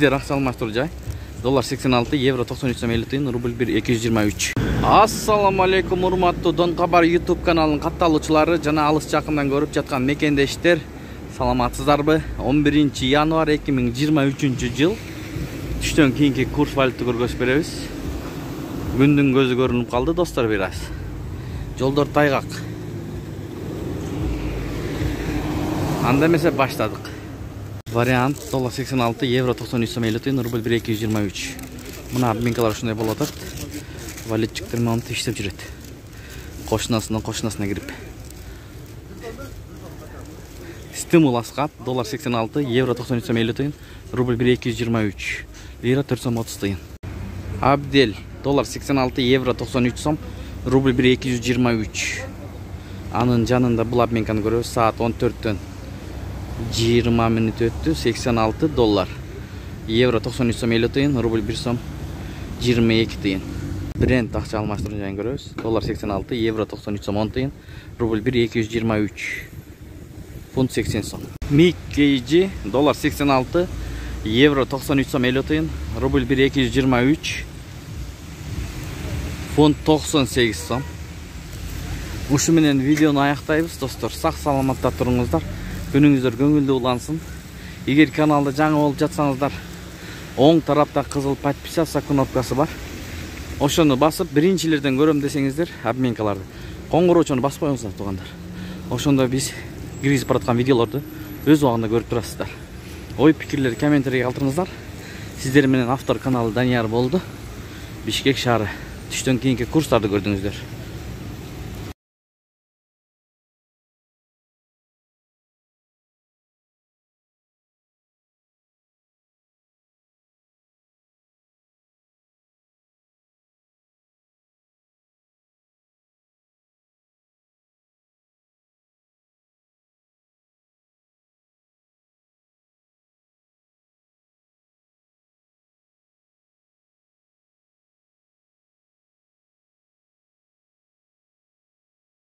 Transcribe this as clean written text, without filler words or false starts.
Акча алмаштыруу жай. Доллар 86, евро 93 сом 50 тыйын, рубль 1 223. Ассаламу алейкум, урматтуу Дон Кабар YouTube каналынын катталуучулары жана алыс жакындан көрүп жаткан мекендештер. Саламатсыздарбы? 11 январь 2023 жыл. Түштөн кийинки курс валюта көргөзүп беребиз. Күндүн көзү көрүнүп калды достор бир аз. Жолдор тайгак. Анда эмесе баштадык. Вариант доллар 86, евро 93 сом 50 тыйын, рубль 1 223. Мына обменкалар ушундай болуп атат. Валютчиктер монтип иштеп жүрөт. Кошунасына кирип. Стимул аскат доллар 86, евро 93 сом 50 тыйын, рубль 1 223. Лира 4 сом 30 тыйын. Абдель доллар 86, евро 93 сом, рубль 1 223. Анын жанында бул обменканы көрөбүз. Саат 14-төн 20 минут өттү. 86 доллар. Евро 93 сом 50 тыйын, рубль 1 сом 22 тыйын. Брент акча алмаштыруу жайын көрөбүз. Доллар 86, евро 93 сом 10 тыйын, рубль 1 223. Фунт 80 сом. Миккейджи доллар 86, евро 93 сом 50 тыйын, рубль 1 223. Фунт 98 сом. Ушу менен видеону аяктайбыз достор. Сак саламатта туруңуздар. Күнүңүздөр көңүлдүү улансын. Эгер каналда жаңы болуп жатсаңыздар, оң тарапта кызыл подписаться кнопкасы бар. Ошону басып, биринчилерден көрөм десеңиздер, обменкаларды. Коңгуроочуну басып коюңуздар туугандар. Ошондо биз киргизип бараткан видеолорду өз убагында көрүп турасыздар. Ой пикирлер комментарийге калтырыңыздар. Сиздер менен автор каналы Данияр болду. Бишкек шаары. Түштөн кийинки курстарды көрдүңүздөр.